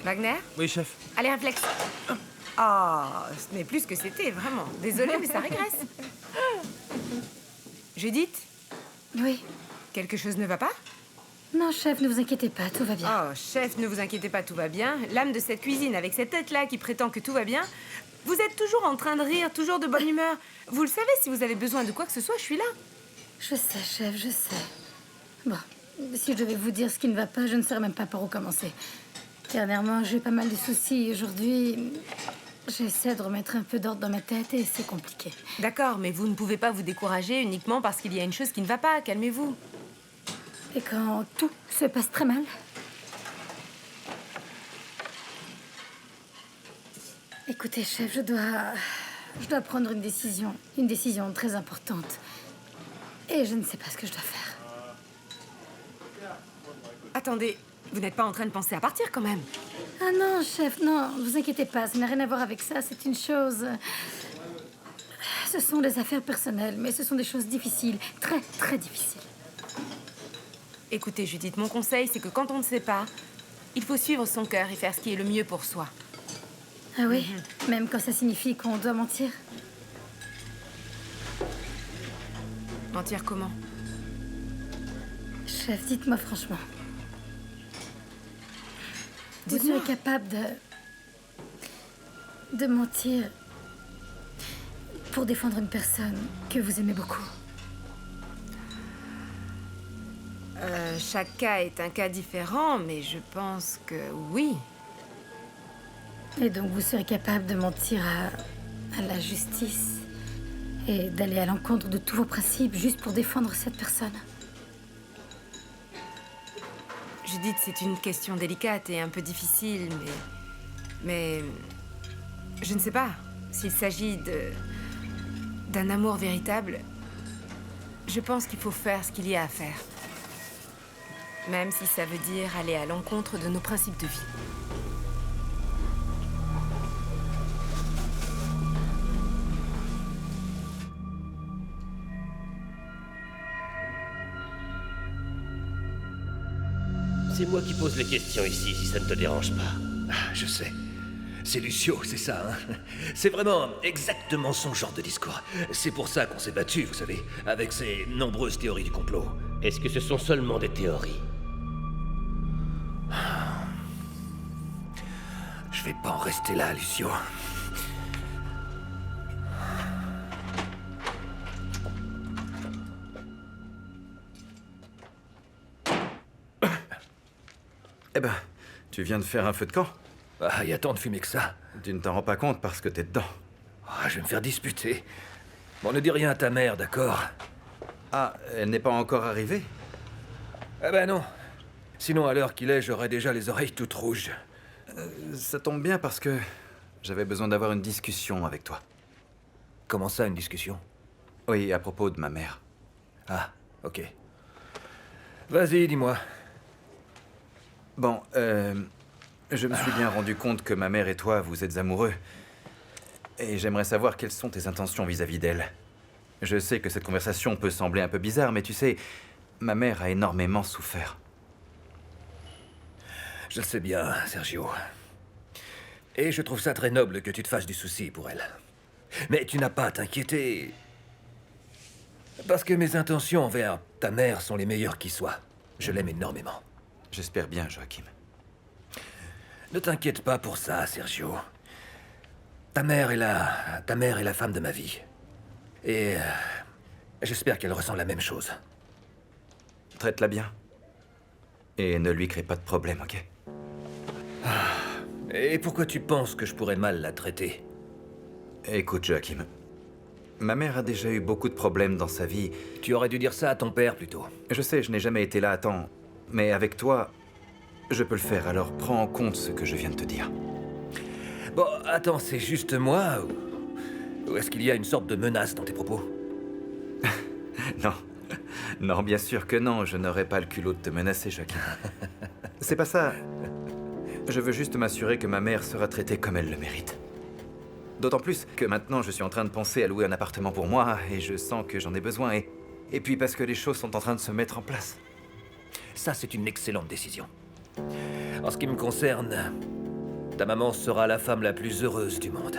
Wagner? Oui, chef. Allez, réflexe. Oh, ce n'est plus ce que c'était, vraiment. Désolée, mais ça régresse. Judith, Oui. quelque chose ne va pas? Non, chef, ne vous inquiétez pas, tout va bien. Oh, chef, ne vous inquiétez pas, tout va bien. L'âme de cette cuisine, avec cette tête-là qui prétend que tout va bien. Vous êtes toujours en train de rire, toujours de bonne humeur. Vous le savez, si vous avez besoin de quoi que ce soit, je suis là. Je sais, chef, je sais. Bon, si je devais vous dire ce qui ne va pas, je ne saurais même pas par où commencer. Dernièrement, j'ai eu pas mal de soucis. Aujourd'hui, j'essaie de remettre un peu d'ordre dans ma tête et c'est compliqué. D'accord, mais vous ne pouvez pas vous décourager uniquement parce qu'il y a une chose qui ne va pas. Calmez-vous. Et quand tout se passe très mal? Écoutez, chef, je dois prendre une décision très importante. Et je ne sais pas ce que je dois faire. Attendez, vous n'êtes pas en train de penser à partir quand même? Ah non, chef, non, ne vous inquiétez pas, ça n'a rien à voir avec ça, c'est une chose... Ce sont des affaires personnelles, mais ce sont des choses difficiles, très, très difficiles. Écoutez, Judith, mon conseil, c'est que quand on ne sait pas, il faut suivre son cœur et faire ce qui est le mieux pour soi. Ah oui? Même quand ça signifie qu'on doit mentir? Mentir comment? Chef, dites-moi franchement. Vous Dites-moi. serez capable de mentir pour défendre une personne que vous aimez beaucoup? Chaque cas est un cas différent, mais je pense que oui. Et donc vous serez capable de mentir à la justice et d'aller à l'encontre de tous vos principes juste pour défendre cette personne? Judith, c'est une question délicate et un peu difficile, mais je ne sais pas. S'il s'agit d'un amour véritable, je pense qu'il faut faire ce qu'il y a à faire. Même si ça veut dire aller à l'encontre de nos principes de vie. C'est moi qui pose les questions ici, si ça ne te dérange pas. Ah, je sais. C'est Lucio, c'est ça, hein. C'est vraiment exactement son genre de discours. C'est pour ça qu'on s'est battu, vous savez, avec ses nombreuses théories du complot. Est-ce que ce sont seulement des théories? Je vais pas en rester là, Lucio. Eh ben, tu viens de faire un feu de camp? Ah, y a tant de fumée que ça. Tu ne t'en rends pas compte parce que t'es dedans. Ah, je vais me faire disputer. Bon, ne dis rien à ta mère, d'accord? Ah, elle n'est pas encore arrivée? Ah ben non. Sinon, à l'heure qu'il est, j'aurais déjà les oreilles toutes rouges. Ça tombe bien parce que j'avais besoin d'avoir une discussion avec toi. Comment ça, une discussion? Oui, à propos de ma mère. Ah, ok. Vas-y, dis-moi. Bon, je me suis bien rendu compte que ma mère et toi, vous êtes amoureux. Et j'aimerais savoir quelles sont tes intentions vis-à-vis d'elle. Je sais que cette conversation peut sembler un peu bizarre, mais tu sais, ma mère a énormément souffert. Je le sais bien, Sergio. Et je trouve ça très noble que tu te fasses du souci pour elle. Mais tu n'as pas à t'inquiéter. Parce que mes intentions envers ta mère sont les meilleures qui soient. Je l'aime énormément. J'espère bien, Joachim. Ne t'inquiète pas pour ça, Sergio. Ta mère est la femme de ma vie. Et j'espère qu'elle ressent la même chose. Traite-la bien. Et ne lui crée pas de problème, ok? Et pourquoi tu penses que je pourrais mal la traiter? Écoute, Joachim. Ma mère a déjà eu beaucoup de problèmes dans sa vie. Tu aurais dû dire ça à ton père, plutôt. Je sais, je n'ai jamais été là à temps. Mais avec toi, je peux le faire, alors prends en compte ce que je viens de te dire. Bon, attends, c'est juste moi ou est-ce qu'il y a une sorte de menace dans tes propos? Non. Non, bien sûr que non, je n'aurais pas le culot de te menacer, Joachim. C'est pas ça. Je veux juste m'assurer que ma mère sera traitée comme elle le mérite. D'autant plus que maintenant, je suis en train de penser à louer un appartement pour moi, et je sens que j'en ai besoin, et puis parce que les choses sont en train de se mettre en place. Ça, c'est une excellente décision. En ce qui me concerne, Ta maman sera la femme la plus heureuse du monde.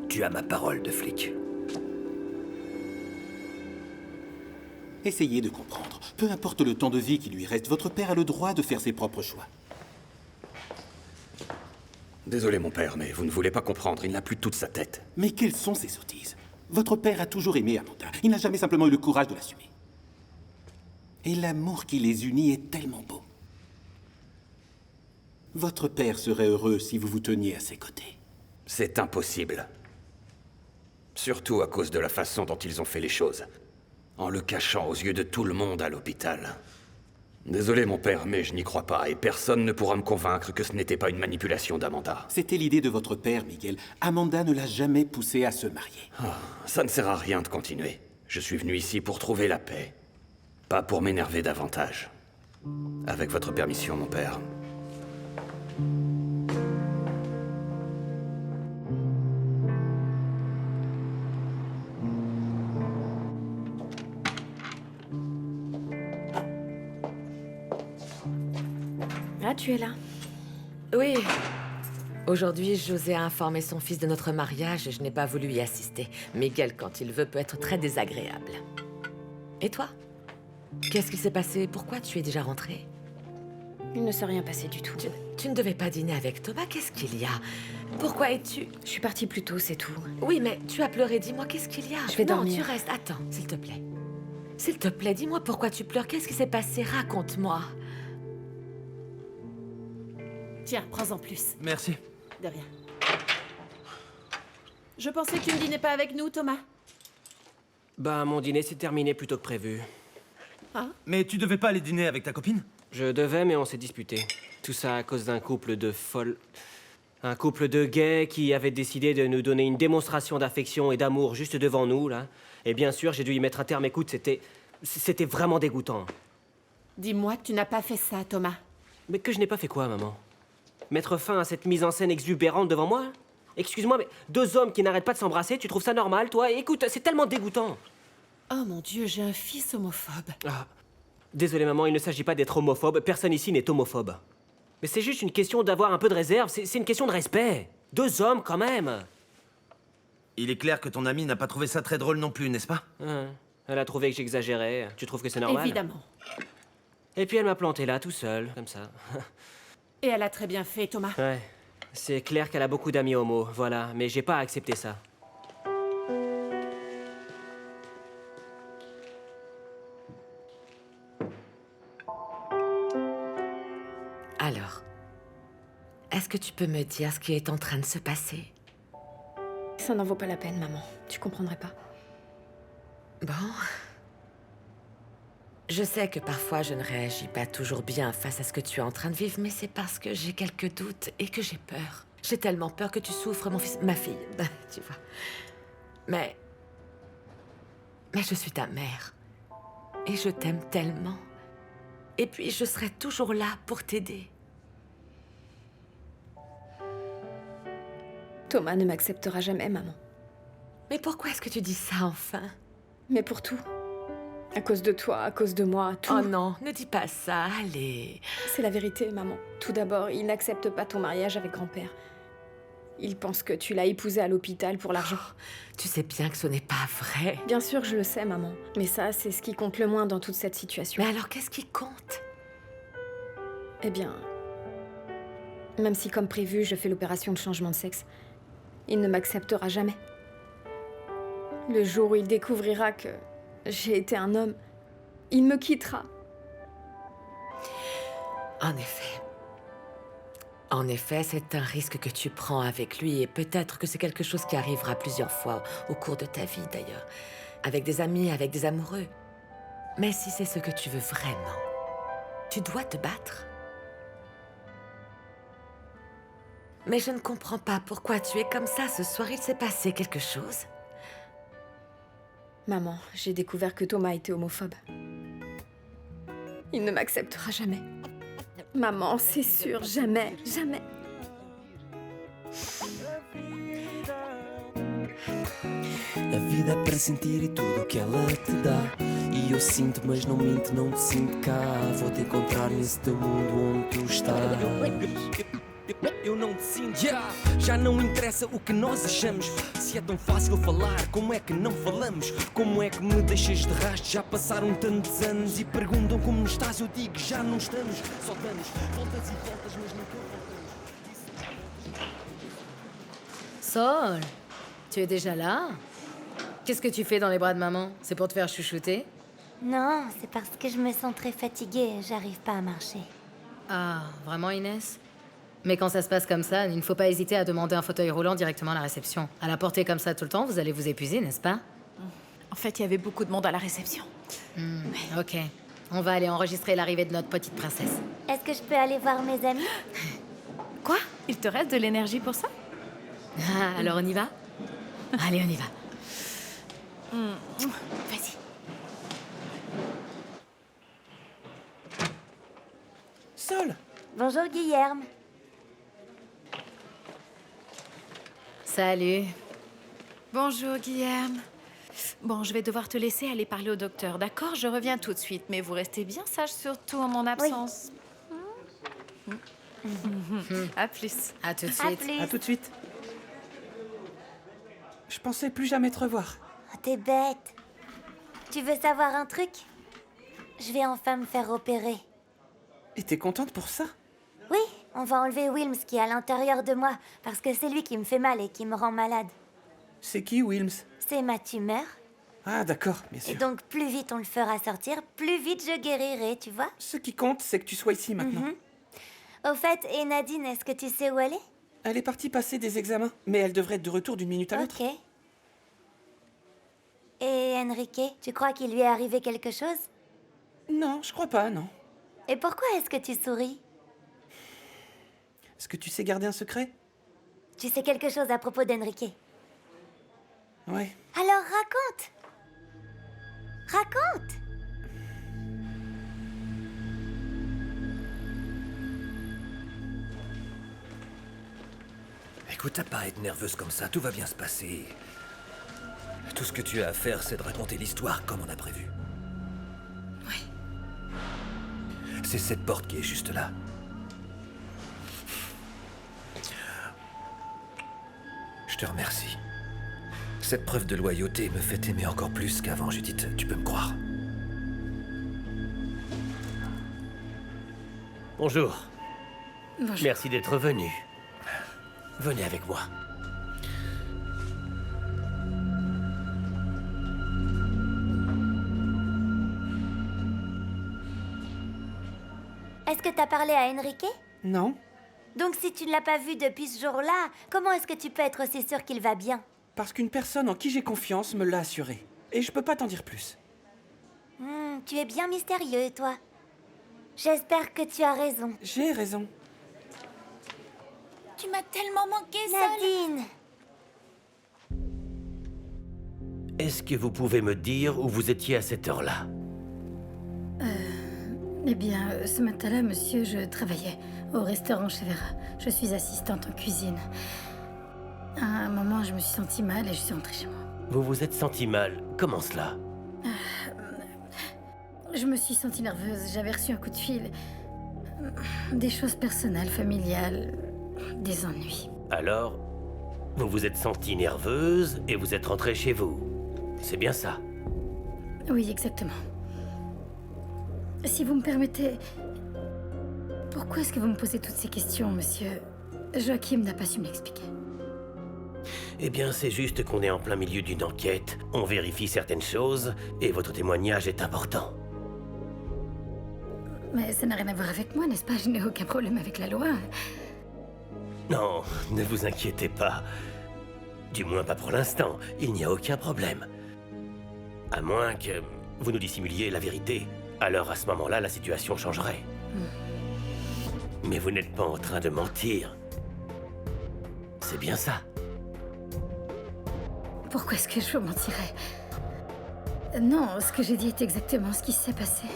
Tu as ma parole de flic. Essayez de comprendre. Peu importe le temps de vie qui lui reste, votre père a le droit de faire ses propres choix. Désolé, mon père, mais vous ne voulez pas comprendre. Il n'a plus toute sa tête. Mais quelles sont ces sottises? Votre père a toujours aimé Amanda. Il n'a jamais simplement eu le courage de l'assumer. Et l'amour qui les unit est tellement beau. Votre père serait heureux si vous vous teniez à ses côtés. C'est impossible. Surtout à cause de la façon dont ils ont fait les choses. En le cachant aux yeux de tout le monde à l'hôpital. Désolé, mon père, mais je n'y crois pas, et personne ne pourra me convaincre que ce n'était pas une manipulation d'Amanda. C'était l'idée de votre père, Miguel. Amanda ne l'a jamais poussé à se marier. Ça ne sert à rien de continuer. Je suis venu ici pour trouver la paix. Pas pour m'énerver davantage. Avec votre permission, mon père. Ah, tu es là. Oui. Aujourd'hui, José a informé son fils de notre mariage et je n'ai pas voulu y assister. Miguel, quand il veut, peut être très désagréable. Et toi? Qu'est-ce qui s'est passé? Pourquoi tu es déjà rentrée? Il ne s'est rien passé du tout. Tu ne devais pas dîner avec Thomas, qu'est-ce qu'il y a? Pourquoi es-tu... Je suis partie plus tôt, c'est tout. Oui, mais tu as pleuré, dis-moi, qu'est-ce qu'il y a? Je vais dormir. Non, tu restes, attends, s'il te plaît. S'il te plaît, dis-moi pourquoi tu pleures, qu'est-ce qui s'est passé? Raconte-moi. Tiens, prends-en plus. Merci. De rien. Je pensais que tu ne dînais pas avec nous, Thomas. Bah, mon dîner s'est terminé plus tôt que prévu. Ah? Mais tu devais pas aller dîner avec ta copine? Je devais, mais on s'est disputé. Tout ça à cause d'un couple de folles... Un couple de gays qui avait décidé de nous donner une démonstration d'affection et d'amour juste devant nous, là. Et bien sûr, j'ai dû y mettre un terme. Écoute, c'était vraiment dégoûtant. Dis-moi que tu n'as pas fait ça, Thomas. Mais que je n'ai pas fait quoi, maman? Mettre fin à cette mise en scène exubérante devant moi? Excuse-moi, mais deux hommes qui n'arrêtent pas de s'embrasser, tu trouves ça normal, toi? Écoute, c'est tellement dégoûtant. Oh mon Dieu, j'ai un fils homophobe. Ah. Désolé, maman, il ne s'agit pas d'être homophobe. Personne ici n'est homophobe. Mais c'est juste une question d'avoir un peu de réserve. C'est une question de respect. Deux hommes, quand même. Il est clair que ton amie n'a pas trouvé ça très drôle non plus, n'est-ce pas? Elle a trouvé que j'exagérais. Tu trouves que c'est normal? Évidemment. Et puis elle m'a planté là, tout seul, comme ça. Et elle a très bien fait, Thomas. Ouais. C'est clair qu'elle a beaucoup d'amis homo, voilà. Mais j'ai pas accepté ça. Alors, est-ce que tu peux me dire ce qui est en train de se passer? Ça n'en vaut pas la peine, maman. Tu comprendrais pas. Bon. Je sais que parfois je ne réagis pas toujours bien face à ce que tu es en train de vivre, mais c'est parce que j'ai quelques doutes et que j'ai peur. J'ai tellement peur que tu souffres, mon fils, ma fille, tu vois. Mais je suis ta mère. Et je t'aime tellement. Et puis je serai toujours là pour t'aider. Thomas ne m'acceptera jamais, maman. Mais pourquoi est-ce que tu dis ça, enfin? Mais pour tout. À cause de toi, à cause de moi, tout. Oh non, ne dis pas ça, allez. C'est la vérité, maman. Tout d'abord, il n'accepte pas ton mariage avec grand-père. Il pense que tu l'as épousé à l'hôpital pour l'argent. Oh, tu sais bien que ce n'est pas vrai. Bien sûr, je le sais, maman. Mais ça, c'est ce qui compte le moins dans toute cette situation. Mais alors, qu'est-ce qui compte? Eh bien... Même si, comme prévu, je fais l'opération de changement de sexe, il ne m'acceptera jamais. Le jour où il découvrira que j'ai été un homme, il me quittera. En effet. En effet, c'est un risque que tu prends avec lui et peut-être que c'est quelque chose qui arrivera plusieurs fois au cours de ta vie, d'ailleurs. Avec des amis, avec des amoureux. Mais si c'est ce que tu veux vraiment, tu dois te battre. Mais je ne comprends pas pourquoi tu es comme ça ce soir. Il s'est passé quelque chose? Maman, j'ai découvert que Thomas était homophobe. Il ne m'acceptera jamais. Maman, c'est sûr, jamais, jamais. A vida é para sentir e tudo que ela te dá. E eu sinto, mas não minto, não te sinto cá. Vou te encontrar nesse teu mundo onde tu estás. Eu não te sinto cá. Já não interessa o que nós achamos. Se é tão fácil falar, como é que não falamos? Como é que me deixas de rastro? Já passaram tantos anos e perguntam como estás. Eu digo, já não estamos. Só damos voltas e voltas, mas nunca voltamos. Sol, tu es déjà là? Qu'est-ce que tu fais dans les bras de maman? C'est pour te faire chouchouter? Non, c'est parce que je me sens très fatiguée et j'arrive pas à marcher. Ah, vraiment Inès? Mais quand ça se passe comme ça, il ne faut pas hésiter à demander un fauteuil roulant directement à la réception. À la porter comme ça tout le temps, vous allez vous épuiser, n'est-ce pas? En fait, il y avait beaucoup de monde à la réception. Ok. On va aller enregistrer l'arrivée de notre petite princesse. Est-ce que je peux aller voir mes amis? Quoi? Il te reste de l'énergie pour ça? Ah, alors on y va? Allez, on y va. Vas-y. Sol! Bonjour Guillerme. Salut. Bonjour Guillerme. Bon, je vais devoir te laisser aller parler au docteur, d'accord? Je reviens tout de suite, mais vous restez bien sage surtout en mon absence. À plus. À tout de À suite. plus. À tout de suite. Je pensais plus jamais te revoir. Oh, t'es bête. Tu veux savoir un truc? Je vais enfin me faire opérer. Et t'es contente pour ça? Oui, on va enlever Wilms qui est à l'intérieur de moi, parce que c'est lui qui me fait mal et qui me rend malade. C'est qui, Wilms? C'est ma tumeur. Ah, d'accord, bien Et sûr. donc, plus vite on le fera sortir, plus vite je guérirai, tu vois? Ce qui compte, c'est que tu sois ici maintenant. Au fait, et Nadine, est-ce que tu sais où elle est? Elle est partie passer des examens, mais elle devrait être de retour d'une minute à l'autre. Ok. Et Enrique, tu crois qu'il lui est arrivé quelque chose? Non, je crois pas, non. Et pourquoi est-ce que tu souris? Est-ce que tu sais garder un secret? Tu sais quelque chose à propos d'Enrique? Ouais. Alors raconte! Raconte! Écoute, t'as pas à être nerveuse comme ça, tout va bien se passer. Tout ce que tu as à faire, c'est de raconter l'histoire comme on a prévu. Oui. C'est cette porte qui est juste là. Je te remercie. Cette preuve de loyauté me fait aimer encore plus qu'avant, Judith. Tu peux me croire. Bonjour. Bonjour. Merci d'être venu. Venez avec moi. Est-ce que t'as parlé à Enrique? Non, Donc si tu ne l'as pas vu depuis ce jour-là, comment est-ce que tu peux être aussi sûr qu'il va bien? parce qu'une personne en qui j'ai confiance me l'a assuré. Et je peux pas t'en dire plus. Tu es bien mystérieux, toi. J'espère que tu as raison. J'ai raison. Tu m'as tellement manqué, Nadine! Est-ce que vous pouvez me dire où vous étiez à cette heure-là? Eh bien, ce matin-là, monsieur, je travaillais au restaurant chez Vera. Je suis assistante en cuisine. À un moment, je me suis sentie mal et je suis rentrée chez moi. Vous vous êtes senti mal. Comment cela? Je me suis sentie nerveuse. J'avais reçu un coup de fil. Des choses personnelles, familiales, des ennuis. Alors, vous vous êtes sentie nerveuse et vous êtes rentrée chez vous. C'est bien ça? Oui, exactement. Si vous me permettez, pourquoi est-ce que vous me posez toutes ces questions, monsieur? Joachim n'a pas su me l'expliquer. Eh bien, c'est juste qu'on est en plein milieu d'une enquête. On vérifie certaines choses et votre témoignage est important. Mais ça n'a rien à voir avec moi, n'est-ce pas? Je n'ai aucun problème avec la loi. Non, ne vous inquiétez pas. Du moins pas pour l'instant. Il n'y a aucun problème. À moins que vous nous dissimuliez la vérité. Alors à ce moment-là, la situation changerait. Mais vous n'êtes pas en train de mentir. C'est bien ça. Pourquoi est-ce que je vous mentirais? Non, ce que j'ai dit est exactement ce qui s'est passé.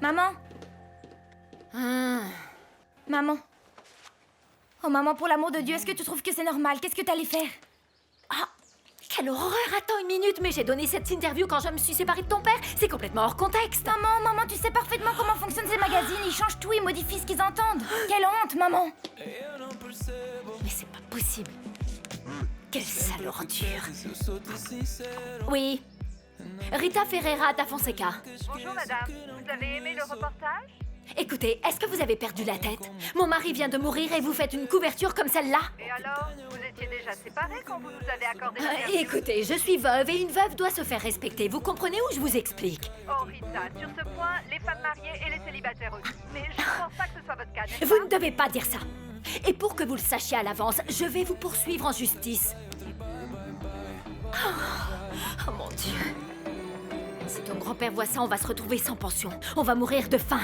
Maman? Maman? Oh maman, pour l'amour de Dieu, est-ce que tu trouves que c'est normal? Qu'est-ce que t'allais faire? Ah, Quelle horreur! Attends une minute, mais j'ai donné cette interview quand je me suis séparée de ton père. C'est complètement hors contexte. Maman, tu sais parfaitement comment fonctionnent ces magazines. Ils changent tout, ils modifient ce qu'ils entendent. Quelle honte, maman! Mais c'est pas possible. Quelle sale ordure. Oui. Rita Ferreira da Fonseca. Bonjour madame, vous avez aimé le reportage? Écoutez, est-ce que vous avez perdu la tête? Mon mari vient de mourir et vous faites une couverture comme celle-là? Et alors, vous étiez déjà séparés quand vous nous avez accordé l'interview? Écoutez, je suis veuve et une veuve doit se faire respecter. Vous comprenez où je vous explique? Oh Rita, sur ce point, les femmes mariées et les célibataires aussi. Mais je ne pense pas que ce soit votre cas, n'est-ce Vous pas? ne devez pas dire ça. Et pour que vous le sachiez à l'avance, je vais vous poursuivre en justice. Oh mon Dieu. Si ton grand-père voit ça, on va se retrouver sans pension. On va mourir de faim.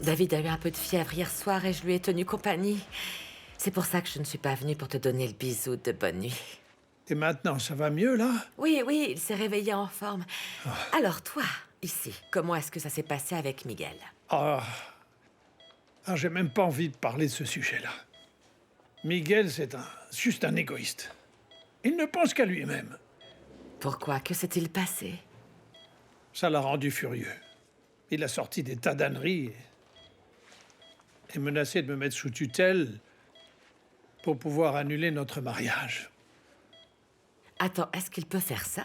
David a eu un peu de fièvre hier soir et je lui ai tenu compagnie. C'est pour ça que je ne suis pas venue pour te donner le bisou de bonne nuit. Et maintenant, ça va mieux, là? Oui, il s'est réveillé en forme. Alors toi, ici, comment est-ce que ça s'est passé avec Miguel? J'ai même pas envie de parler de ce sujet-là. Miguel, c'est juste un égoïste. Il ne pense qu'à lui-même. Pourquoi? Que s'est-il passé? Ça l'a rendu furieux. Il a sorti des tas d'âneries et menacé de me mettre sous tutelle pour pouvoir annuler notre mariage. Attends, est-ce qu'il peut faire ça?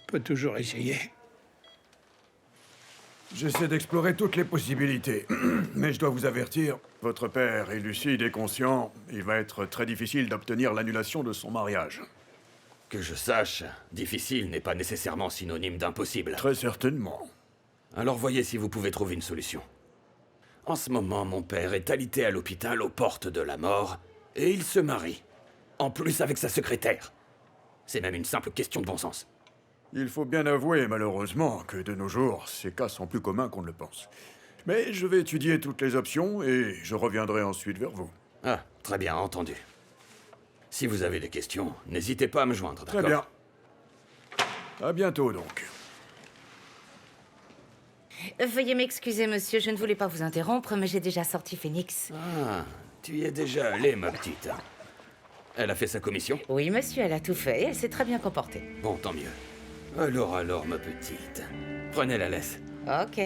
Peut toujours essayer. J'essaie d'explorer toutes les possibilités. Mais je dois vous avertir, votre père est lucide et conscient. Il va être très difficile d'obtenir l'annulation de son mariage. Que je sache, difficile n'est pas nécessairement synonyme d'impossible. Très certainement. Alors voyez si vous pouvez trouver une solution. En ce moment, mon père est alité à l'hôpital aux portes de la mort, et il se marie. En plus avec sa secrétaire. C'est même une simple question de bon sens. Il faut bien avouer, malheureusement, que de nos jours, ces cas sont plus communs qu'on ne le pense. Mais je vais étudier toutes les options et je reviendrai ensuite vers vous. Ah, très bien, entendu. Si vous avez des questions, n'hésitez pas à me joindre, d'accord? Très bien. À bientôt, donc. Veuillez m'excuser, monsieur, je ne voulais pas vous interrompre, mais j'ai déjà sorti Phoenix. Ah, tu y es déjà allée, ma petite. Elle a fait sa commission? Oui, monsieur, elle a tout fait et elle s'est très bien comportée. Bon, tant mieux. Alors, ma petite. Prenez la laisse. Ok.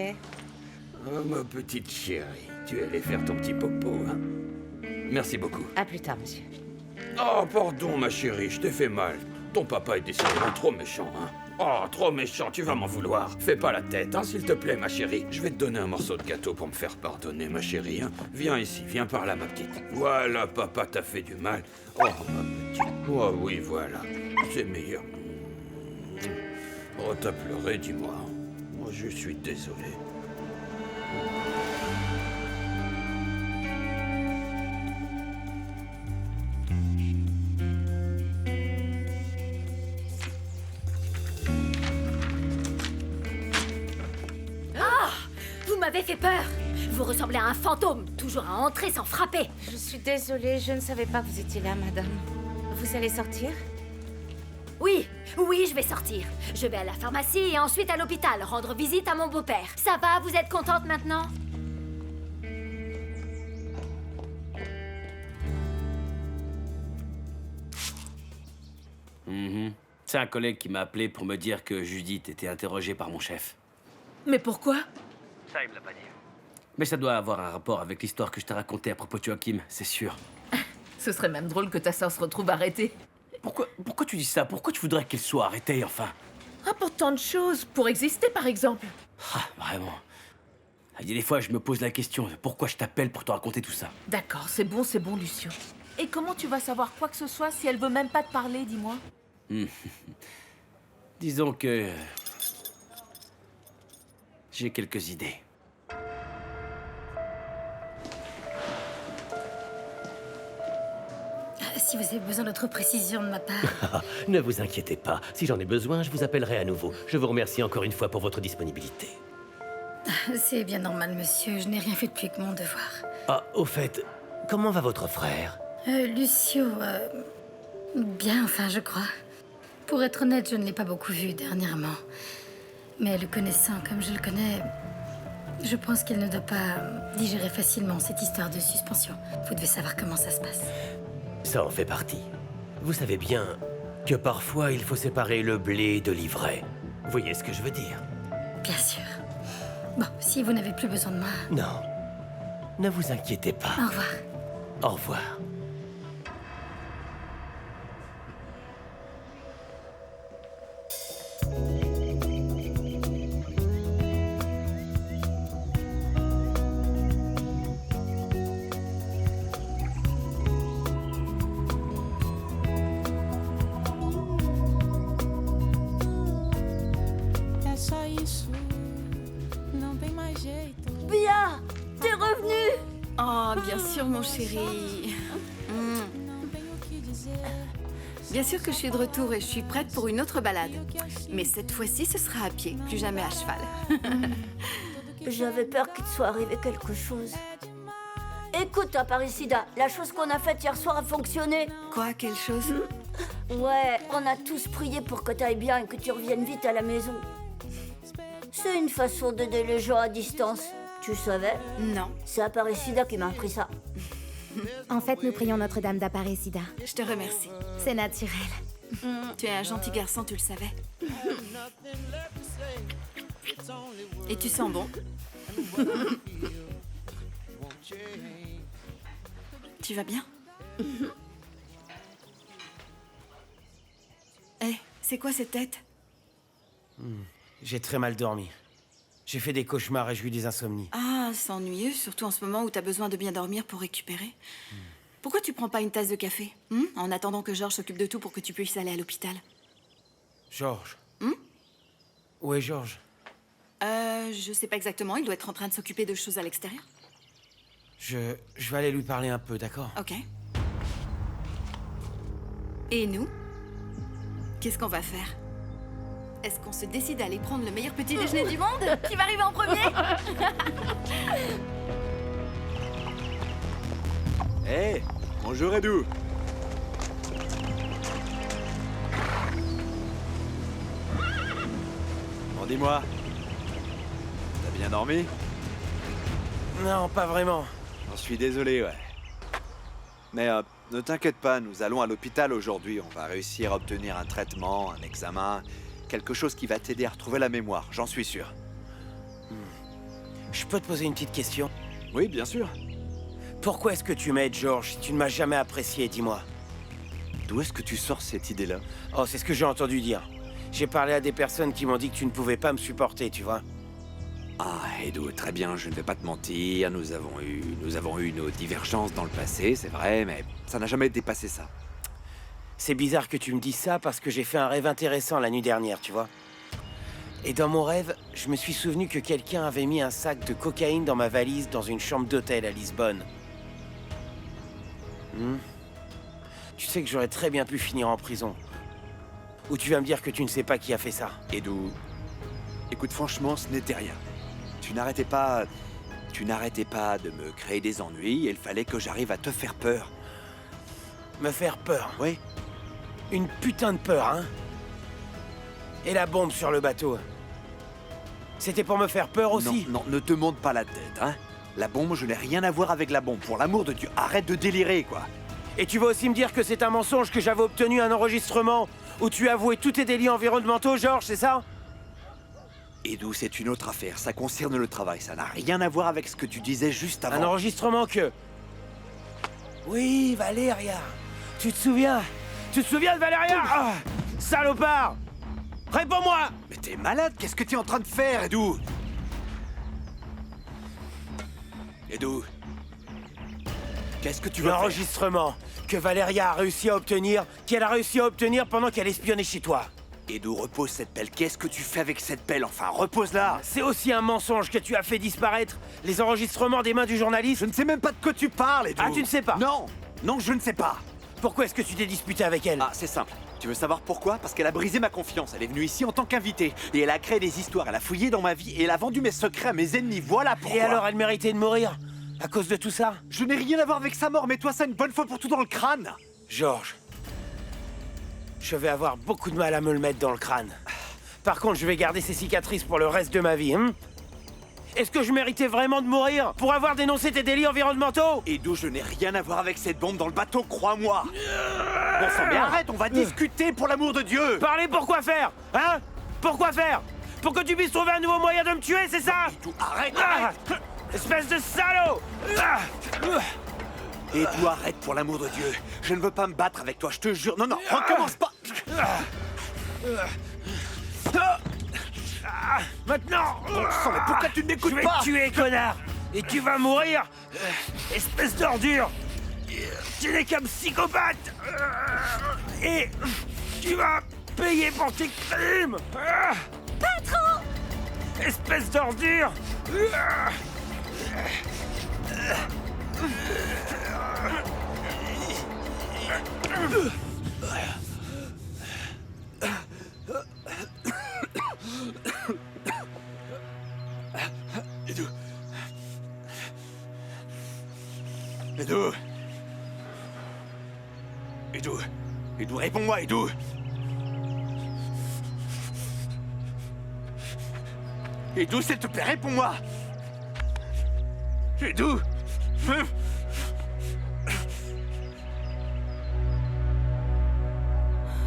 Oh, ma petite chérie, tu es allée faire ton petit popo, hein? Merci beaucoup. À plus tard, monsieur. Oh, pardon, ma chérie, je t'ai fait mal. Ton papa est décidément trop méchant, hein? Oh, trop méchant, tu vas m'en vouloir. Fais pas la tête, hein, s'il te plaît, ma chérie. Je vais te donner un morceau de gâteau pour me faire pardonner, ma chérie, hein. Viens ici, viens par là, ma petite. Voilà, papa t'a fait du mal. Oh, ma petite. Oh, oui, voilà. C'est meilleur. Oh, t'as pleuré, dis-moi. Oh, je suis désolé. Vous m'avez fait peur. Vous ressemblez à un fantôme, toujours à entrer sans frapper. Je suis désolée, je ne savais pas que vous étiez là, madame. Vous allez sortir? Oui, je vais sortir. Je vais à la pharmacie et ensuite à l'hôpital, rendre visite à mon beau-père. Ça va, vous êtes contente maintenant? C'est un collègue qui m'a appelé pour me dire que Judith était interrogée par mon chef. Mais pourquoi? Ça, il me l'a pas dit. Mais ça doit avoir un rapport avec l'histoire que je t'ai racontée à propos de Joachim, c'est sûr. Ce serait même drôle que ta sœur se retrouve arrêtée. Pourquoi tu dis ça? Pourquoi tu voudrais qu'elle soit arrêtée, enfin? Ah, pour tant de choses. Pour exister, par exemple. Ah, vraiment. Il y a des fois, je me pose la question, pourquoi je t'appelle pour te raconter tout ça? D'accord, c'est bon, Lucio. Et comment tu vas savoir quoi que ce soit si elle veut même pas te parler, dis-moi? Disons que... j'ai quelques idées. Si vous avez besoin d'autres précisions de ma part... Ne vous inquiétez pas. Si j'en ai besoin, je vous appellerai à nouveau. Je vous remercie encore une fois pour votre disponibilité. C'est bien normal, monsieur. Je n'ai rien fait depuis que mon devoir. Ah, au fait, comment va votre frère? Lucio... bien, enfin, je crois. Pour être honnête, je ne l'ai pas beaucoup vu dernièrement. Mais le connaissant comme je le connais... Je pense qu'elle ne doit pas digérer facilement cette histoire de suspension. Vous devez savoir comment ça se passe. Ça en fait partie. Vous savez bien que parfois il faut séparer le blé de l'ivraie. Vous voyez ce que je veux dire? Bien sûr. Bon, si vous n'avez plus besoin de moi... Non. Ne vous inquiétez pas. Au revoir. Au revoir. Bia, t'es revenu? Oh, bien sûr, mon chéri. Bien sûr que je suis de retour et je suis prête pour une autre balade. Mais cette fois-ci, ce sera à pied, plus jamais à cheval. J'avais peur qu'il te soit arrivé quelque chose. Écoute, Aparicida, la chose qu'on a faite hier soir a fonctionné. Quoi, quelle chose? Ouais, on a tous prié pour que t'ailles bien et que tu reviennes vite à la maison. C'est une façon d'aider les gens à distance. Tu savais? Non. C'est Aparicida qui m'a appris ça. En fait, nous prions Notre-Dame d'Aparecida. Je te remercie. C'est naturel. Tu es un gentil garçon, tu le savais. Et tu sens bon. Tu vas bien? Hé, c'est quoi cette tête? J'ai très mal dormi. J'ai fait des cauchemars et j'ai eu des insomnies. Ah, c'est ennuyeux, surtout en ce moment où t'as besoin de bien dormir pour récupérer. Pourquoi tu prends pas une tasse de café, en attendant que Georges s'occupe de tout pour que tu puisses aller à l'hôpital? Georges. Où est Georges? Je sais pas exactement, il doit être en train de s'occuper de choses à l'extérieur. Je vais aller lui parler un peu, d'accord? Ok. Et nous? Qu'est-ce qu'on va faire? Est-ce qu'on se décide à aller prendre le meilleur petit déjeuner du monde? Qui va arriver en premier? Hé, bonjour Edou. Bon, dis-moi, t'as bien dormi? Non, pas vraiment. J'en suis désolé, ouais. Mais ne t'inquiète pas, nous allons à l'hôpital aujourd'hui. On va réussir à obtenir un traitement, un examen, quelque chose qui va t'aider à retrouver la mémoire, j'en suis sûr. Je peux te poser une petite question? Oui, bien sûr. Pourquoi est-ce que tu m'aides, Georges, si tu ne m'as jamais apprécié, dis-moi? D'où est-ce que tu sors cette idée-là? Oh, c'est ce que j'ai entendu dire. J'ai parlé à des personnes qui m'ont dit que tu ne pouvais pas me supporter, tu vois. Ah, Edo, très bien, je ne vais pas te mentir, nous avons eu nos divergences dans le passé, c'est vrai, mais ça n'a jamais dépassé ça. C'est bizarre que tu me dises ça parce que j'ai fait un rêve intéressant la nuit dernière, tu vois. Et dans mon rêve, je me suis souvenu que quelqu'un avait mis un sac de cocaïne dans ma valise dans une chambre d'hôtel à Lisbonne. Tu sais que j'aurais très bien pu finir en prison. Ou tu vas me dire que tu ne sais pas qui a fait ça. Edo, écoute, franchement, ce n'était rien. Tu n'arrêtais pas de me créer des ennuis et il fallait que j'arrive à te faire peur. Me faire peur? Oui. Une putain de peur, hein? Et la bombe sur le bateau? C'était pour me faire peur aussi? Non, ne te monte pas la tête, hein? La bombe, je n'ai rien à voir avec la bombe. Pour l'amour de Dieu, arrête de délirer, quoi. Et tu vas aussi me dire que c'est un mensonge que j'avais obtenu un enregistrement où tu avouais tous tes délits environnementaux, Georges, c'est ça? Edo, c'est une autre affaire. Ça concerne le travail. Ça n'a rien à voir avec ce que tu disais juste avant. Un enregistrement que... Oui, Valéria. Tu te souviens? Tu te souviens de Valéria? Ah, salopard! Réponds-moi! Mais t'es malade? Qu'est-ce que t'es en train de faire, Edo? Edo, qu'est-ce que tu veux faire? L'enregistrement que Valéria a réussi à obtenir, qu'elle a réussi à obtenir pendant qu'elle espionnait chez toi. Edo, repose cette pelle. Qu'est-ce que tu fais avec cette pelle? Enfin, repose-la! C'est aussi un mensonge que tu as fait disparaître les enregistrements des mains du journaliste. Je ne sais même pas de quoi tu parles, Edo. Ah, tu ne sais pas? Non! Non, je ne sais pas. Pourquoi est-ce que tu t'es disputé avec elle? Ah, c'est simple. Tu veux savoir pourquoi? Parce qu'elle a brisé ma confiance. Elle est venue ici en tant qu'invitée. Et elle a créé des histoires. Elle a fouillé dans ma vie et elle a vendu mes secrets à mes ennemis. Voilà pourquoi. Et alors, elle méritait de mourir? À cause de tout ça? Je n'ai rien à voir avec sa mort. Mets-toi ça une bonne fois pour tout dans le crâne. Georges, je vais avoir beaucoup de mal à me le mettre dans le crâne. Par contre, je vais garder ces cicatrices pour le reste de ma vie, hein? Est-ce que je méritais vraiment de mourir pour avoir dénoncé tes délits environnementaux? Et d'où je n'ai rien à voir avec cette bombe dans le bateau, crois-moi. Bon sang, mais arrête, on va discuter pour l'amour de Dieu. Parler pour quoi faire? Hein? Pourquoi faire? Pour que tu puisses trouver un nouveau moyen de me tuer, c'est ça? Arrête, arrête. Espèce de salaud! Et toi, arrête pour l'amour de Dieu. Je ne veux pas me battre avec toi, je te jure. Non, non, recommence pas. Maintenant! Bon sang, mais pourquoi tu ne m'écoutes pas? Je vais te tuer, connard! Et tu vas mourir! Espèce d'ordure! Tu n'es qu'un psychopathe! Et tu vas payer pour tes crimes! Patron! Espèce d'ordure! Edou, réponds-moi, Edou. Edou, s'il te plaît, réponds-moi. Edou.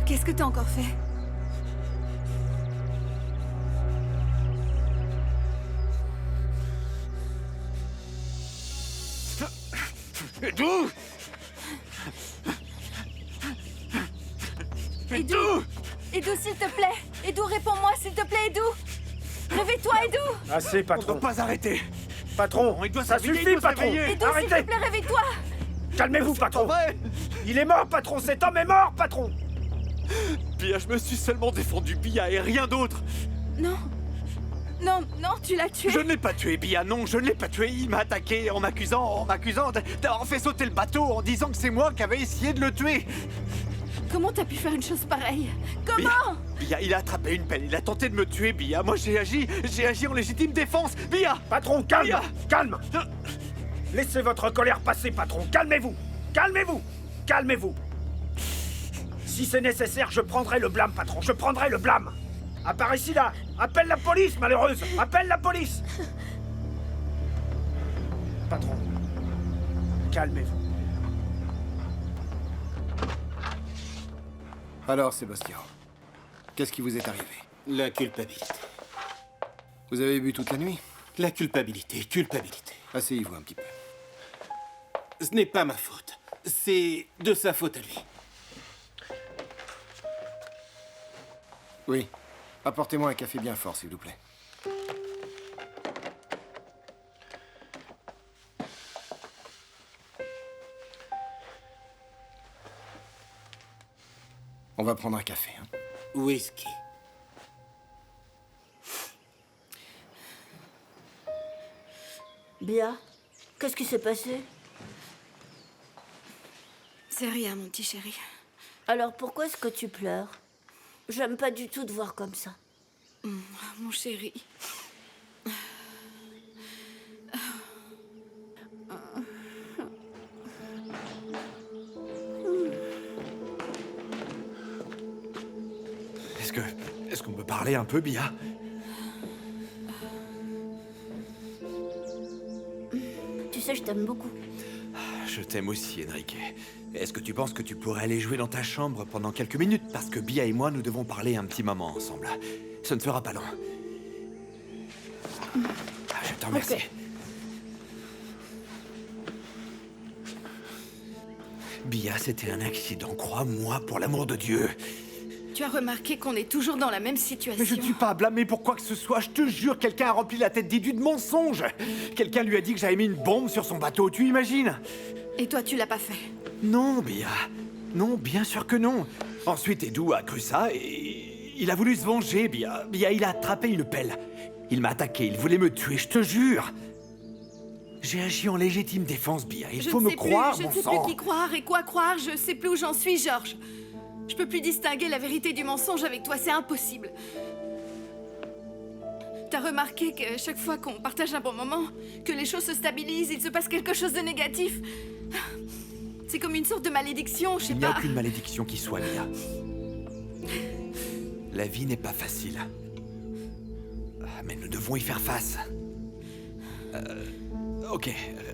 Qu'est-ce que t'as encore fait? Edou. Edou! Edou, s'il te plaît! Edou, réponds-moi, s'il te plaît, Edou! Réveille-toi, Edou! Assez, patron! On ne doit pas arrêter! Patron! Il doit Ça suffit, patron! Edou, s'il te plaît, réveille-toi! Calmez-vous, patron! Il est mort, patron! Cet homme est mort, patron! Bia, je me suis seulement défendu, Bia, et rien d'autre! Non! Non, non, tu l'as tué! Je ne l'ai pas tué, Bia, non, je ne l'ai pas tué! Il m'a attaqué en m'accusant d'avoir fait sauter le bateau, en disant que c'est moi qui avais essayé de le tuer! Comment t'as pu faire une chose pareille? Comment? Bia, il a attrapé une pelle, il a tenté de me tuer, Bia. Moi, j'ai agi en légitime défense, Bia! Patron, calme! Bia. Calme! Laissez votre colère passer, patron! Calmez-vous! Calmez-vous! Calmez-vous! Si c'est nécessaire, je prendrai le blâme, patron! Je prendrai le blâme! Apparaît ici, là! Appelle la police, malheureuse! Appelle la police! Patron, calmez-vous. Alors, Sébastien, qu'est-ce qui vous est arrivé? La culpabilité. Vous avez bu toute la nuit? La culpabilité. Asseyez-vous un petit peu. Ce n'est pas ma faute. C'est de sa faute à lui. Oui. Apportez-moi un café bien fort, s'il vous plaît. On va prendre un café, hein? Whisky. Bia, qu'est-ce qui s'est passé? C'est rien, mon petit chéri. Alors pourquoi est-ce que tu pleures? J'aime pas du tout te voir comme ça. Mon chéri. Est-ce qu'on peut parler un peu, Bia? Tu sais, je t'aime beaucoup. Je t'aime aussi, Enrique. Est-ce que tu penses que tu pourrais aller jouer dans ta chambre pendant quelques minutes? Parce que Bia et moi, nous devons parler un petit moment ensemble. Ce ne sera pas long. Je te remercie. Okay. Bia, c'était un accident, crois-moi, pour l'amour de Dieu. Tu as remarqué qu'on est toujours dans la même situation. Mais je ne suis pas à blâmer pour quoi que ce soit. Je te jure, quelqu'un a rempli la tête d'Edu de mensonges. Quelqu'un lui a dit que j'avais mis une bombe sur son bateau, tu imagines? Et toi, tu l'as pas fait? Non, Bia. Non, bien sûr que non. Ensuite, Edu a cru ça et il a voulu se venger, Bia. Bia, il a attrapé une pelle. Il m'a attaqué, il voulait me tuer, je te jure. J'ai agi en légitime défense, Bia. Il faut me croire, Je mon ne sais sang. plus qui croire et quoi croire. Je sais plus où j'en suis, Georges. Je peux plus distinguer la vérité du mensonge avec toi, c'est impossible. T'as remarqué que chaque fois qu'on partage un bon moment, que les choses se stabilisent, il se passe quelque chose de négatif. C'est comme une sorte de malédiction, je sais pas. Il n'y a aucune malédiction qui soit, Bia. La vie n'est pas facile. Mais nous devons y faire face. Ok,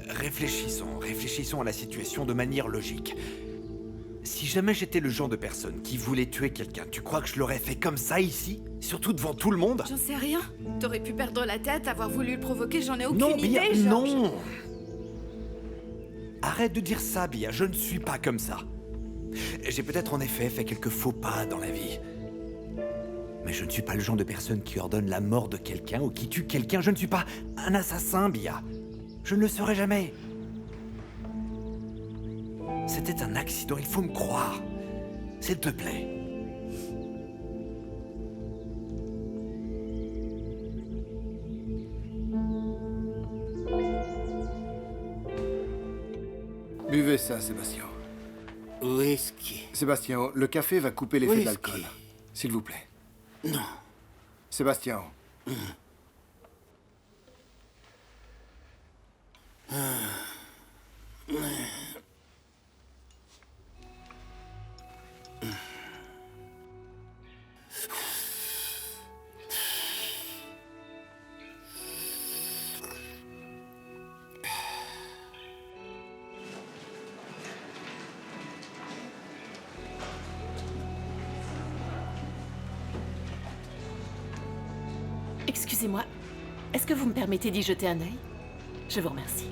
réfléchissons à la situation de manière logique. Si jamais j'étais le genre de personne qui voulait tuer quelqu'un, tu crois que je l'aurais fait comme ça ici? Surtout devant tout le monde? J'en sais rien. T'aurais pu perdre la tête, avoir voulu le provoquer, j'en ai aucune Non, idée, Bia, Georges. non! Arrête de dire ça, Bia, je ne suis pas comme ça. J'ai peut-être en effet fait quelques faux pas dans la vie. Mais je ne suis pas le genre de personne qui ordonne la mort de quelqu'un ou qui tue quelqu'un. Je ne suis pas un assassin, Bia. Je ne le serai jamais. C'était un accident, il faut me croire. S'il te plaît. Buvez ça, Sébastien. Whisky. Sébastien, le café va couper l'effet de Whisky. l'alcool. S'il vous plaît. Non. Sébastien. Excusez-moi, est-ce que vous me permettez d'y jeter un œil? Je vous remercie.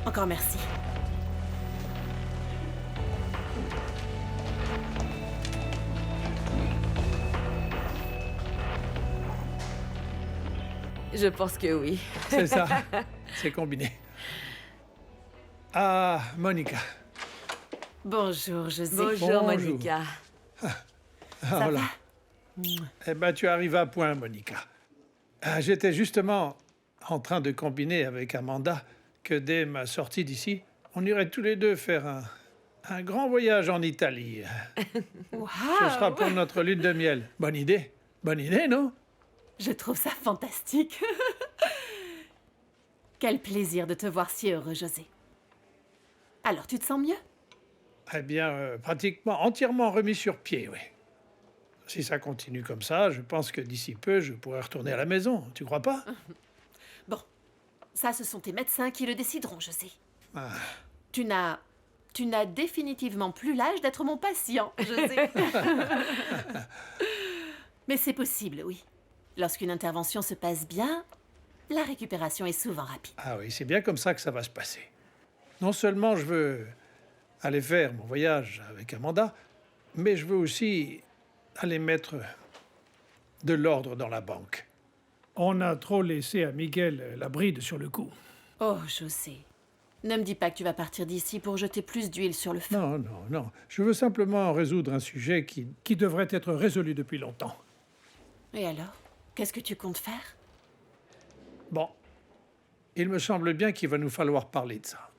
Encore merci. Je pense que oui. C'est ça. C'est combiné. Ah, Monica. Bonjour, José. Bonjour, Monica. Ah, voilà. Eh ben, tu arrives à point, Monica. Ah, j'étais justement en train de combiner avec Amanda que dès ma sortie d'ici, on irait tous les deux faire un grand voyage en Italie. Wow. Ce sera pour notre lune de miel. Bonne idée. Bonne idée, non? Je trouve ça fantastique. Quel plaisir de te voir si heureux, José. Alors, tu te sens mieux? Eh bien, pratiquement entièrement remis sur pied, oui. Si ça continue comme ça, je pense que d'ici peu, je pourrai retourner à la maison. Tu crois pas? Bon, ça, ce sont tes médecins qui le décideront, José. Ah. Tu n'as définitivement plus l'âge d'être mon patient, José. Mais c'est possible, oui. Lorsqu'une intervention se passe bien, la récupération est souvent rapide. Ah oui, c'est bien comme ça que ça va se passer. Non seulement je veux aller faire mon voyage avec Amanda, mais je veux aussi aller mettre de l'ordre dans la banque. On a trop laissé à Miguel la bride sur le coup. Oh, José, ne me dis pas que tu vas partir d'ici pour jeter plus d'huile sur le feu. Non, non, non. Je veux simplement résoudre un sujet qui devrait être résolu depuis longtemps. Et alors, qu'est-ce que tu comptes faire? Bon, il me semble bien qu'il va nous falloir parler de ça.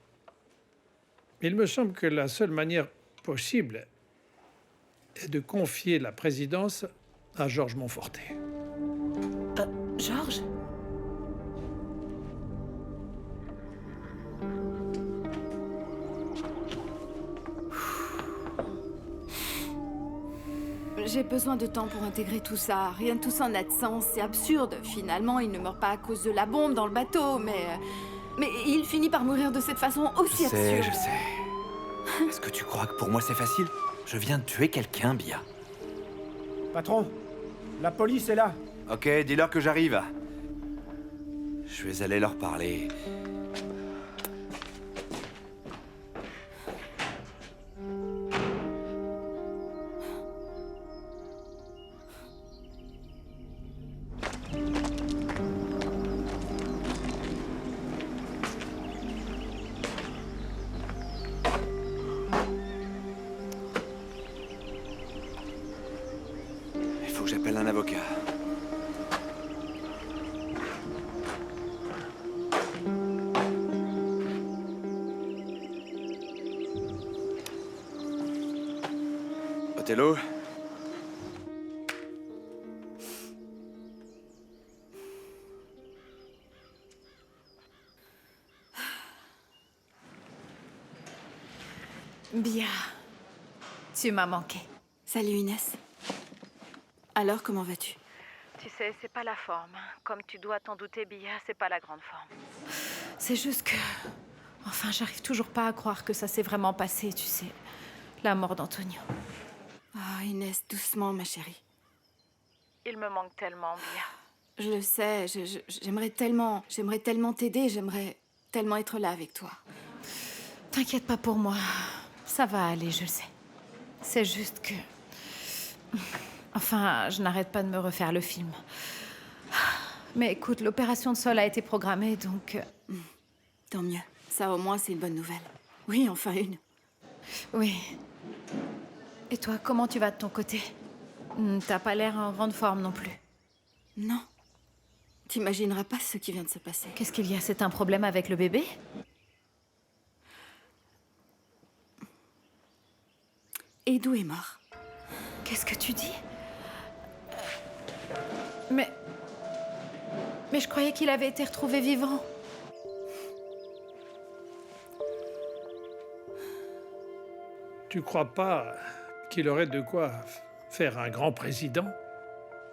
Il me semble que la seule manière possible est de confier la présidence à Georges Montfortet. Georges? J'ai besoin de temps pour intégrer tout ça. Rien de tout ça n'a de sens. C'est absurde. Finalement, il ne meurt pas à cause de la bombe dans le bateau, mais il finit par mourir de cette façon aussi absurde. Je sais. Est-ce que tu crois que pour moi c'est facile? Je viens de tuer quelqu'un, Bia. Patron, la police est là. Ok, dis-leur que j'arrive. Je vais aller leur parler. Il faut que j'appelle un avocat. Othello? Bia, tu m'as manqué. Salut Inès. Alors, comment vas-tu? Tu sais, c'est pas la forme. Comme tu dois t'en douter, Bia, c'est pas la grande forme. C'est juste que... Enfin, j'arrive toujours pas à croire que ça s'est vraiment passé, tu sais. La mort d'Antonio. Ah, Inès, doucement, ma chérie. Il me manque tellement, Bia. Je le sais, j'aimerais tellement t'aider, j'aimerais tellement être là avec toi. T'inquiète pas pour moi. Ça va aller, je le sais. C'est juste que... Enfin, je n'arrête pas de me refaire le film. Mais écoute, l'opération de sol a été programmée, donc... Tant mieux. Ça, au moins, c'est une bonne nouvelle. Oui, enfin une. Oui. Et toi, comment tu vas de ton côté? T'as pas l'air en grande forme non plus. Non. T'imagineras pas ce qui vient de se passer. Qu'est-ce qu'il y a? C'est un problème avec le bébé? Edu est mort. Qu'est-ce que tu dis? Mais je croyais qu'il avait été retrouvé vivant. Tu crois pas qu'il aurait de quoi faire un grand président?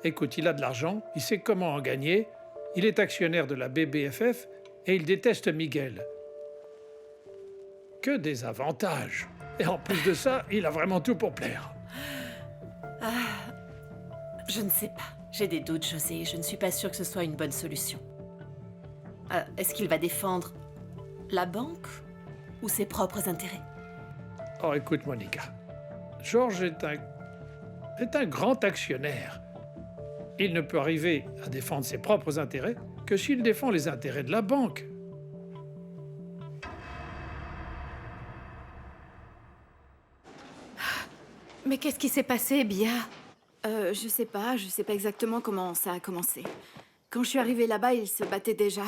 Écoute, il a de l'argent, il sait comment en gagner, il est actionnaire de la BBFF et il déteste Miguel. Que des avantages! Et en plus de ça, il a vraiment tout pour plaire. Je ne sais pas. J'ai des doutes, José. Je ne suis pas sûre que ce soit une bonne solution. Est-ce qu'il va défendre la banque ou ses propres intérêts? Oh, écoute, Monica. George est un grand actionnaire. Il ne peut arriver à défendre ses propres intérêts que s'il défend les intérêts de la banque. Mais qu'est-ce qui s'est passé, Bia? Je sais pas exactement comment ça a commencé. Quand je suis arrivée là-bas, il se battait déjà.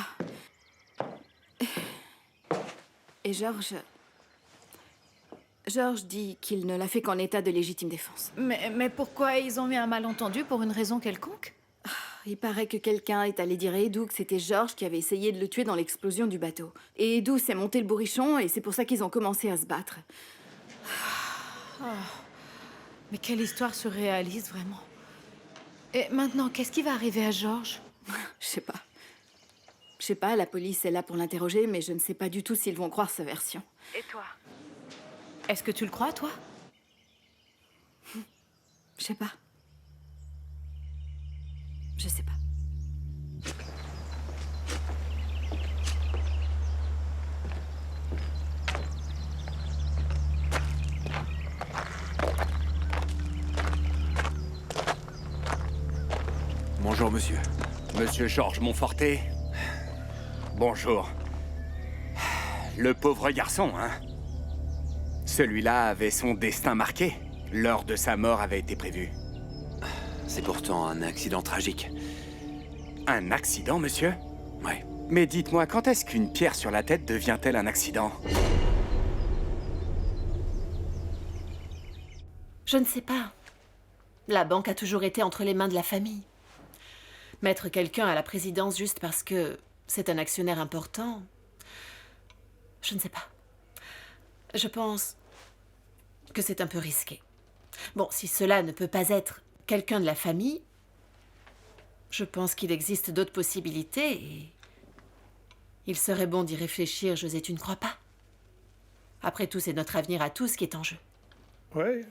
Et George dit qu'il ne l'a fait qu'en état de légitime défense. Mais pourquoi ils ont eu un malentendu pour une raison quelconque? Il paraît que quelqu'un est allé dire à Edu que c'était George qui avait essayé de le tuer dans l'explosion du bateau. Et Edu s'est monté le bourrichon et c'est pour ça qu'ils ont commencé à se battre. Oh. Mais quelle histoire surréaliste, vraiment. Et maintenant, qu'est-ce qui va arriver à George? Je sais pas, la police est là pour l'interroger, mais je ne sais pas du tout s'ils vont croire sa version. Et toi? Est-ce que tu le crois, toi? Je sais pas. Je sais pas. Bonjour, monsieur. Monsieur Georges Montforté. Bonjour. Le pauvre garçon, hein? Celui-là avait son destin marqué. L'heure de sa mort avait été prévue. C'est pourtant un accident tragique. Un accident, monsieur? Ouais. Mais dites-moi, quand est-ce qu'une pierre sur la tête devient-elle un accident? Je ne sais pas. La banque a toujours été entre les mains de la famille. Mettre quelqu'un à la présidence juste parce que c'est un actionnaire important, je ne sais pas. Je pense que c'est un peu risqué. Bon, si cela ne peut pas être quelqu'un de la famille, je pense qu'il existe d'autres possibilités et il serait bon d'y réfléchir, José, tu ne crois pas? Après tout, c'est notre avenir à tous qui est en jeu. Oui,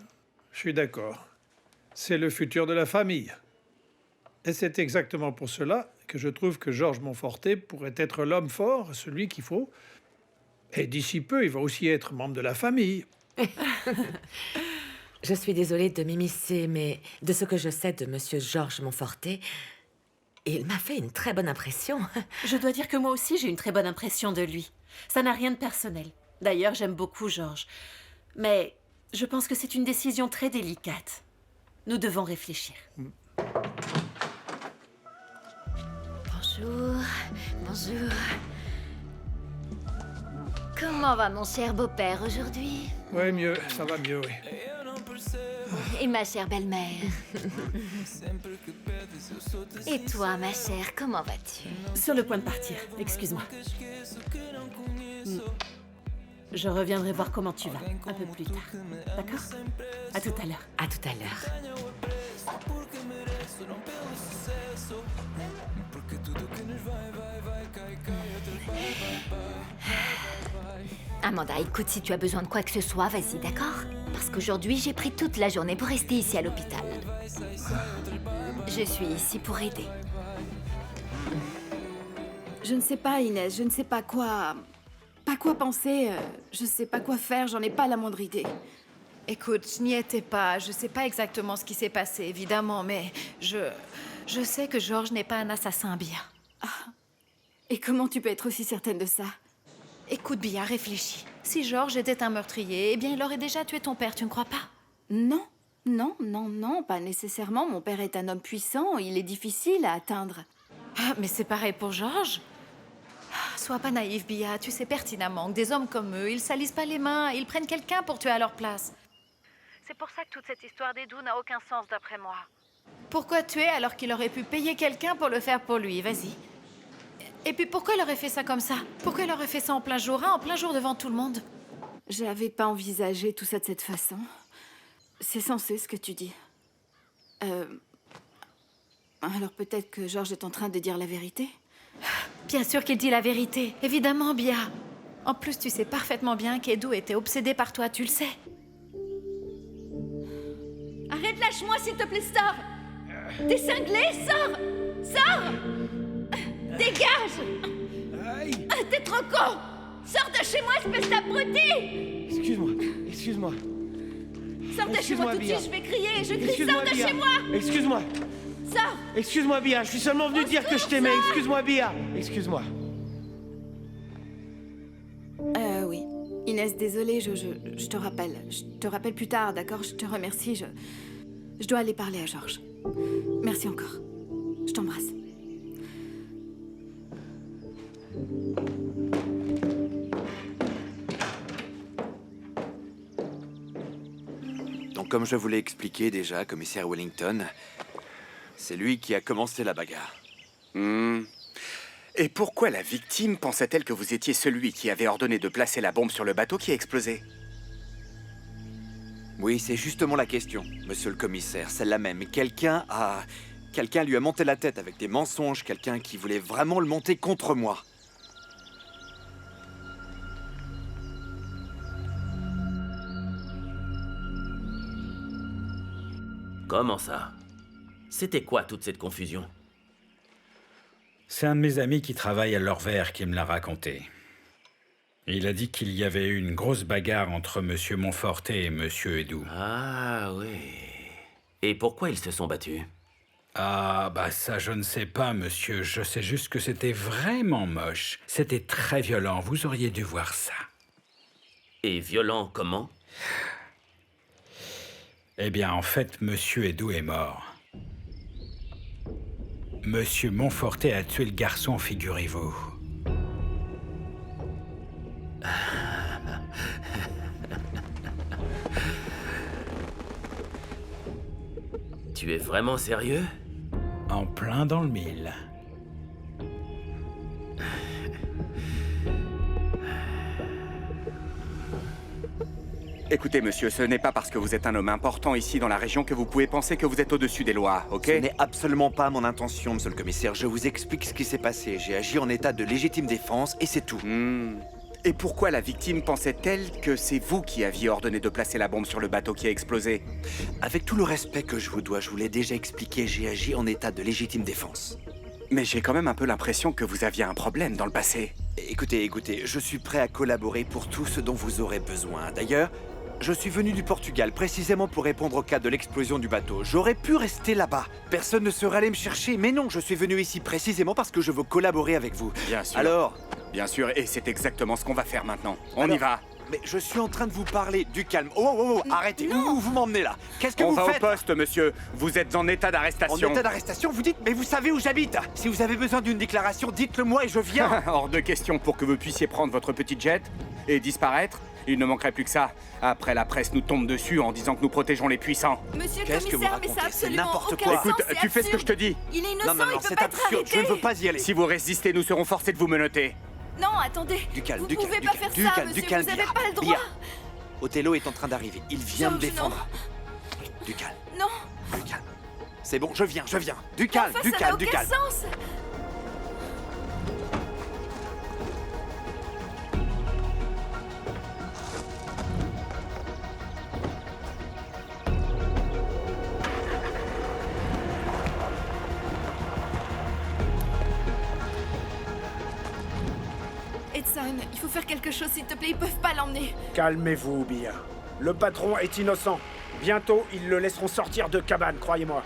je suis d'accord. C'est le futur de la famille. Et c'est exactement pour cela que je trouve que Georges Montforté pourrait être l'homme fort, celui qu'il faut. Et d'ici peu, il va aussi être membre de la famille. Je suis désolée de m'immiscer, mais de ce que je sais de Monsieur Georges Montforté, il m'a fait une très bonne impression. Je dois dire que moi aussi, j'ai une très bonne impression de lui. Ça n'a rien de personnel. D'ailleurs, j'aime beaucoup Georges. Mais je pense que c'est une décision très délicate. Nous devons réfléchir. Bonjour, bonjour. Comment va mon cher beau-père aujourd'hui? Oui, mieux, ça va mieux, oui. Et ma chère belle-mère? Et toi, ma chère, comment vas-tu? Sur le point de partir, excuse-moi. Je reviendrai voir comment tu vas, un peu plus tard. D'accord? À tout à l'heure. À tout à l'heure. Amanda, écoute, si tu as besoin de quoi que ce soit, vas-y, d'accord? Parce qu'aujourd'hui, j'ai pris toute la journée pour rester ici à l'hôpital. Je suis ici pour aider. Je ne sais pas, Inès, je ne sais pas quoi... Pas quoi penser, je sais pas quoi faire, j'en ai pas la moindre idée. Écoute, je n'y étais pas, je sais pas exactement ce qui s'est passé, évidemment, mais je sais que George n'est pas un assassin, Bia. Ah. Et comment tu peux être aussi certaine de ça? Écoute, Bia, réfléchis. Si George était un meurtrier, eh bien, il aurait déjà tué ton père, tu ne crois pas? Non, non, non, non, pas nécessairement. Mon père est un homme puissant, il est difficile à atteindre. Ah, mais c'est pareil pour George. Sois pas naïve, Bia. Tu sais pertinemment que des hommes comme eux, ils salissent pas les mains, ils prennent quelqu'un pour tuer à leur place. C'est pour ça que toute cette histoire d'Edu n'a aucun sens d'après moi. Pourquoi tuer alors qu'il aurait pu payer quelqu'un pour le faire pour lui? Vas-y. Et puis pourquoi il aurait fait ça comme ça? Pourquoi il aurait fait ça en plein jour, hein, en plein jour devant tout le monde? J'avais pas envisagé tout ça de cette façon. C'est censé ce que tu dis. Alors peut-être que George est en train de dire la vérité? Bien sûr qu'il dit la vérité. Évidemment, Bia. En plus, tu sais parfaitement bien qu'Edu était obsédé par toi, tu le sais. Arrête, lâche-moi, s'il te plaît, sors! T'es cinglé, sors! Sors! Dégage! T'es trop con! Sors de chez moi, espèce d'abruti! Excuse-moi. Sors de chez moi tout de suite, je vais crier! Je crie, sors de chez moi! Excuse-moi. Sors! Excuse-moi, Bia, je suis seulement venu dire que je t'aimais. Excuse-moi, Bia. Excuse-moi. Oui. Inès, désolée, je te rappelle. Je te rappelle plus tard, d'accord? Je te remercie, je dois aller parler à George. Merci encore. Je t'embrasse. Donc comme je vous l'ai expliqué déjà, commissaire Wellington, c'est lui qui a commencé la bagarre. Et pourquoi la victime pensait-elle que vous étiez celui qui avait ordonné de placer la bombe sur le bateau qui a explosé? Oui, c'est justement la question, monsieur le commissaire, celle-là même. Quelqu'un lui a monté la tête avec des mensonges, quelqu'un qui voulait vraiment le monter contre moi. Comment ça? C'était quoi toute cette confusion? C'est un de mes amis qui travaille à l'Orvers qui me l'a raconté. Il a dit qu'il y avait eu une grosse bagarre entre Monsieur Monforté et Monsieur Edu. Ah oui. Et pourquoi ils se sont battus? Ah, bah ça je ne sais pas, monsieur. Je sais juste que c'était vraiment moche. C'était très violent, vous auriez dû voir ça. Et violent comment? Eh bien, en fait, Monsieur Edu est mort. Monsieur Monforté a tué le garçon, figurez-vous. Tu es vraiment sérieux? En plein dans le mille. Écoutez, monsieur, ce n'est pas parce que vous êtes un homme important ici dans la région que vous pouvez penser que vous êtes au-dessus des lois, ok? Ce n'est absolument pas mon intention, monsieur le commissaire. Je vous explique ce qui s'est passé. J'ai agi en état de légitime défense et c'est tout. Et pourquoi la victime pensait-elle que c'est vous qui aviez ordonné de placer la bombe sur le bateau qui a explosé? Avec tout le respect que je vous dois, je vous l'ai déjà expliqué, j'ai agi en état de légitime défense. Mais j'ai quand même un peu l'impression que vous aviez un problème dans le passé. Écoutez, je suis prêt à collaborer pour tout ce dont vous aurez besoin. D'ailleurs, je suis venu du Portugal précisément pour répondre au cas de l'explosion du bateau. J'aurais pu rester là-bas. Personne ne serait allé me chercher. Mais non, je suis venu ici précisément parce que je veux collaborer avec vous. Bien sûr. Alors? Bien sûr, et c'est exactement ce qu'on va faire maintenant. On y va. Mais je suis en train de vous parler. Du calme. Oh, arrêtez. Où vous m'emmenez là? Qu'est-ce que vous faites? On va au poste, monsieur. Vous êtes en état d'arrestation. En état d'arrestation, vous dites? Mais vous savez où j'habite? Si vous avez besoin d'une déclaration, dites-le moi et je viens. Hors de question pour que vous puissiez prendre votre petit jet et disparaître. Il ne manquerait plus que ça. Après, la presse nous tombe dessus en disant que nous protégeons les puissants. Monsieur le commissaire, mais c'est absolument aucun sens, Écoute, c'est tu fais ce que absurde. je te dis. Il est innocent, non, il peut c'est pas être absurde. arrêté. Je ne veux pas y aller. Si vous résistez, nous serons forcés de vous menotter. Non, attendez. Du calme, vous du calme, pouvez du pas calme, faire du ça, calme, monsieur. du calme, vous avez Bia. pas le droit. Bia. Othello est en train d'arriver. Il vient me George, défendre. Du calme. Non. Du calme. C'est bon, je viens. Du calme, Enfin, ça n'a aucun sens. Edson, il faut faire quelque chose, s'il te plaît. Ils peuvent pas l'emmener. Calmez-vous, Bia. Le patron est innocent. Bientôt, ils le laisseront sortir de cabane, croyez-moi.